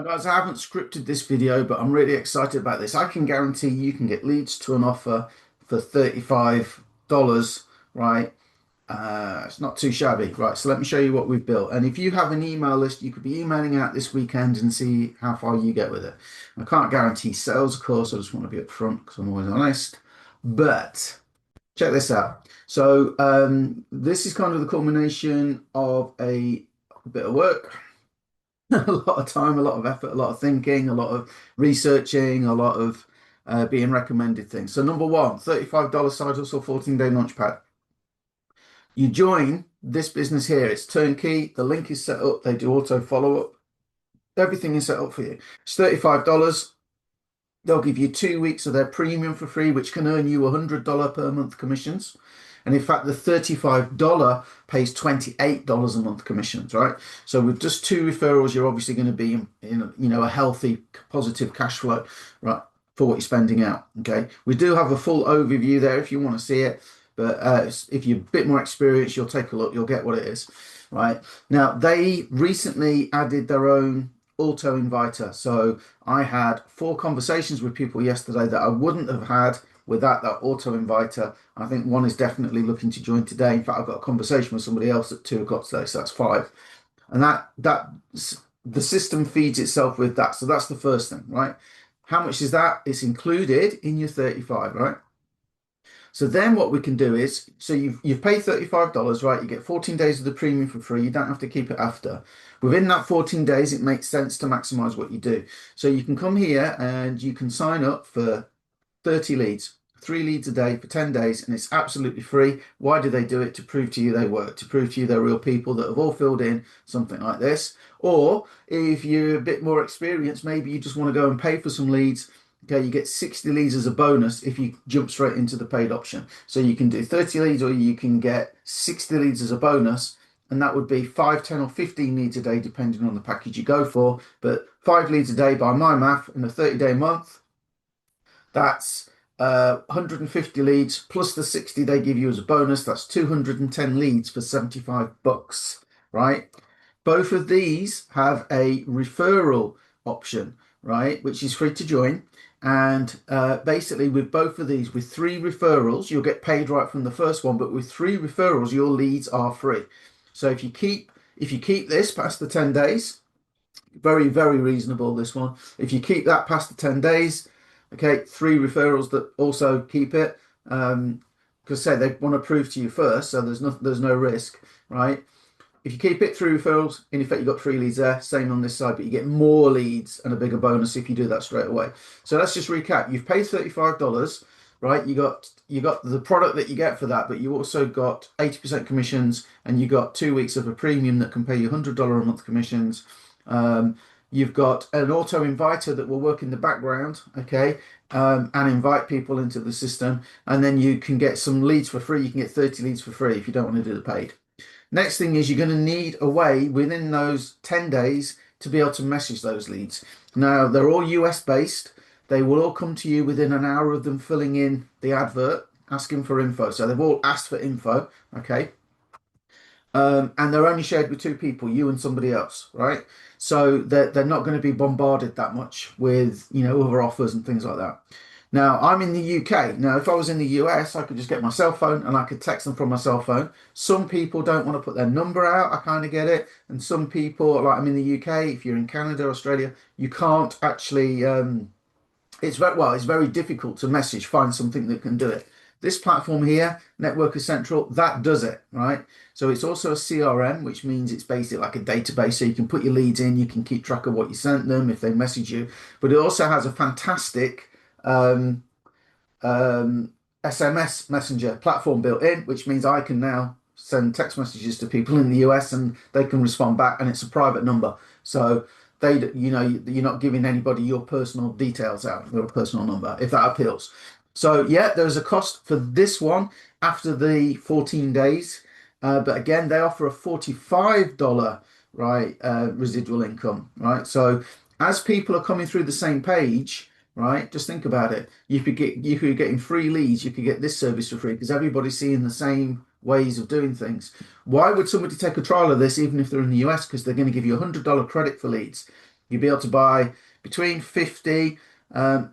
Guys, I haven't scripted this video, but I'm really excited about this. I can guarantee you can get leads to an offer for $35, right? It's not too shabby, right? So let me show you what we've built. And if you have an email list, you could be emailing out this weekend and see how far you get with it. I can't guarantee sales, of course. I just want to be upfront because I'm always honest. But check this out. So this is kind of the culmination of a bit of work. A lot of time, a lot of effort, a lot of thinking, a lot of researching, a lot of being recommended things. So number one, $35 side hustle, 14-day launchpad. You join this business here. It's turnkey. The link is set up. They do auto follow-up. Everything is set up for you. It's $35. They'll give you 2 weeks of their premium for free, which can earn you $100 per month commissions. And in fact, the $35 pays $28 a month commissions, right? So with just 2 referrals, you're obviously going to be in a healthy, positive cash flow, right, for what you're spending out. Okay. We do have a full overview there if you want to see it, but if you're a bit more experienced, you'll take a look. You'll get what it is, right? Now they recently added their own auto inviter. So I had 4 conversations with people yesterday that I wouldn't have had without that auto inviter. I think one is definitely looking to join today. In fact, I've got a conversation with somebody else at 2 o'clock today, so that's 5. And that the system feeds itself with that. So that's the first thing, right? How much is that? It's included in your 35, right? So then what we can do is, so you've paid $35, right? You get 14 days of the premium for free. You don't have to keep it after. Within that 14 days, it makes sense to maximize what you do. So you can come here and you can sign up for 30 leads, 3 leads a day for 10 days, and it's absolutely free. Why do they do it? To prove to you they work, to prove to you they're real people that have all filled in something like this. Or if you're a bit more experienced, maybe you just want to go and pay for some leads. Okay, you get 60 leads as a bonus if you jump straight into the paid option. So you can do 30 leads or you can get 60 leads as a bonus, and that would be 5, 10, or 15 leads a day, depending on the package you go for. But 5 leads a day by my math in a 30-day month, that's 150 leads plus the 60 they give you as a bonus. That's 210 leads for $75, right? Both of these have a referral option, right, which is free to join. And basically with both of these, with 3 referrals, you'll get paid right from the first one, but with 3 referrals, your leads are free. So if you keep this past the 10 days, very, very reasonable, this one. If you keep that past the 10 days, okay, 3 referrals that also keep it, because say they want to prove to you first, so there's no risk, right? If you keep it 3 referrals, in effect, you've got 3 leads there, same on this side, but you get more leads and a bigger bonus if you do that straight away. So let's just recap. You've paid $35, right? You got the product that you get for that, but you also got 80% commissions, and you got 2 weeks of a premium that can pay you $100 a month commissions. You've got an auto inviter that will work in the background, okay, and invite people into the system. And then you can get some leads for free. You can get 30 leads for free if you don't want to do the paid. Next thing is you're going to need a way within those 10 days to be able to message those leads. Now, they're all US based. They will all come to you within an hour of them filling in the advert, asking for info. So they've all asked for info, okay? And they're only shared with 2 people, you and somebody else, right? So they're not going to be bombarded that much with, other offers and things like that. Now, I'm in the UK. Now, if I was in the US, I could just get my cell phone and I could text them from my cell phone. Some people don't want to put their number out. I kind of get it. And some people, like I'm in the UK, if you're in Canada, Australia, you can't actually, it's very difficult to find something that can do it. This platform here, Networker Central, that does it, right? So it's also a CRM, which means it's basically like a database. So you can put your leads in, you can keep track of what you sent them if they message you. But it also has a fantastic SMS messenger platform built in, which means I can now send text messages to people in the US and they can respond back, and it's a private number. So you're not giving anybody your personal details out, your personal number, if that appeals. So yeah, there's a cost for this one after the 14 days. But again, they offer a $45, right, residual income, right? So as people are coming through the same page, right, just think about it. You could be getting free leads. You could get this service for free because everybody's seeing the same ways of doing things. Why would somebody take a trial of this, even if they're in the US? Because they're going to give you $100 credit for leads. You'll be able to buy between 50,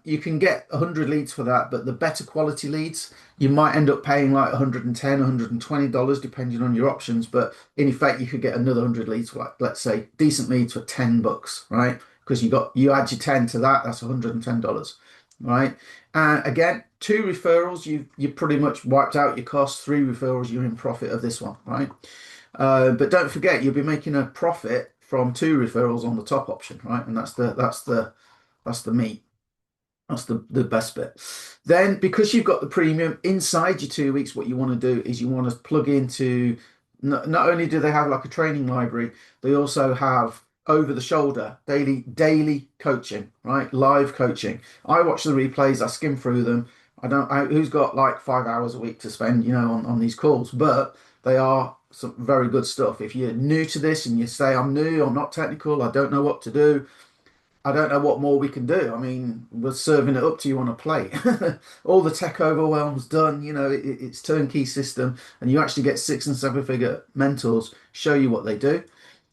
you can get 100 leads for that, but the better quality leads, you might end up paying like 110, $120 depending on your options. But in effect, you could get another 100 leads for, like, let's say decent leads for $10, right? Because you add your 10 to that, that's $110, right? And again, two referrals, you pretty much wiped out your costs. Three referrals, you're in profit of this one, right? But don't forget, you'll be making a profit from two referrals on the top option, right? And that's the meat. That's the best bit. Then, because you've got the premium inside your 2 weeks, what you want to do is you want to plug into. Not only do they have like a training library, they also have over the shoulder daily coaching, right? Live coaching. I watch the replays. I skim through them. Who's got like 5 hours a week to spend, on these calls, but they are some very good stuff. If you're new to this and you say, I'm new, I'm not technical, I don't know what to do, I don't know what more we can do. I mean, we're serving it up to you on a plate. All the tech overwhelm's done. It's turnkey system, and you actually get 6 and 7 figure mentors show you what they do.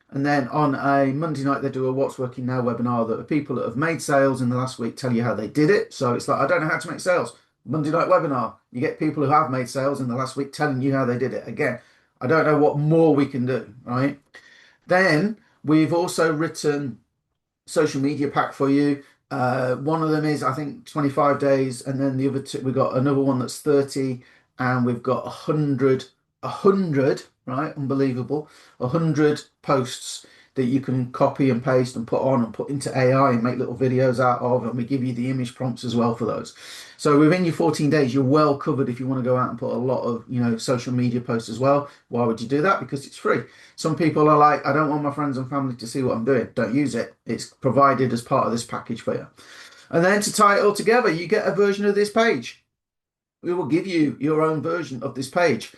And then on a Monday night, they do a What's Working Now webinar that are people that have made sales in the last week tell you how they did it. So it's like, I don't know how to make sales. Monday night webinar, you get people who have made sales in the last week telling you how they did it. Again, I don't know what more we can do, right? Then we've also written social media pack for you. One of them is, I think, 25 days, and then the other two, we've got another one that's 30, and we've got 100, right? Unbelievable. 100 posts that you can copy and paste and put on and put into AI and make little videos out of, and we give you the image prompts as well for those. So within your 14 days, you're well covered if you want to go out and put a lot of, social media posts as well. Why would you do that? Because it's free. Some people are like, I don't want my friends and family to see what I'm doing. Don't use it. It's provided as part of this package for you. And then to tie it all together, you get a version of this page. We will give you your own version of this page.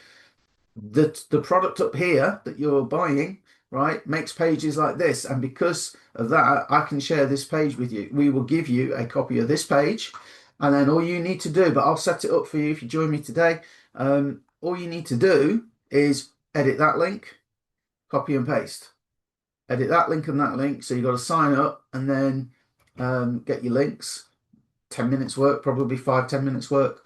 The product up here that you're buying, right, makes pages like this. And because of that, I can share this page with you. We will give you a copy of this page. And then all you need to do, but I'll set it up for you if you join me today. All you need to do is edit that link, copy and paste. Edit that link and that link. So you've got to sign up and then get your links. 10 minutes work, probably 5-10 minutes work.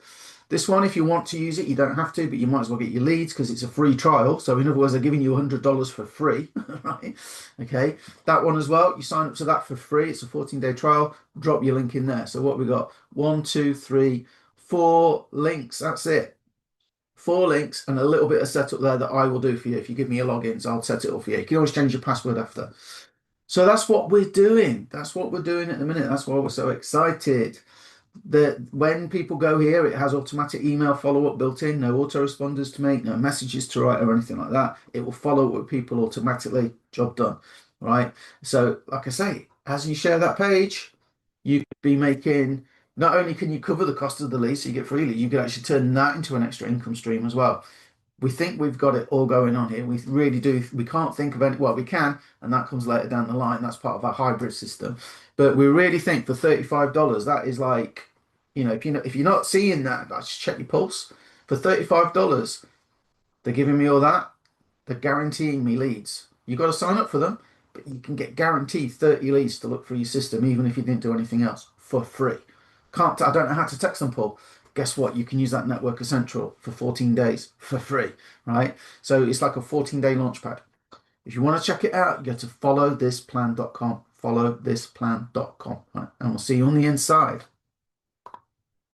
This one, if you want to use it, you don't have to, but you might as well get your leads because it's a free trial. So in other words, they're giving you $100 for free, right? Okay, that one as well. You sign up to that for free. It's a 14-day trial. Drop your link in there. So what we got? 1, 2, 3, 4 links. That's it. 4 links and a little bit of setup there that I will do for you. If you give me your logins, I'll set it up for you. You can always change your password after. So that's what we're doing. That's what we're doing at the minute. That's why we're so excited. That when people go here, it has automatic email follow-up built in, no autoresponders to make, no messages to write or anything like that. It will follow up with people automatically. Job done, right? So like I say, as you share that page, you could be making, not only can you cover the cost of the lead, so you get free lead, you can actually turn that into an extra income stream as well. We think we've got it all going on here. We really do. We can't think of any, well, we can, and that comes later down the line. That's part of our hybrid system. But we really think for $35, that is like, if you're not seeing that, just check your pulse. For $35, they're giving me all that. They're guaranteeing me leads. You've got to sign up for them, but you can get guaranteed 30 leads to look through your system, even if you didn't do anything else, for free. I don't know how to text them, Paul. Guess what? You can use that Network Essential for 14 days for free, right? So it's like a 14-day launchpad. If you want to check it out, you go to followthisplan.com, followthisplan.com, right? And we'll see you on the inside.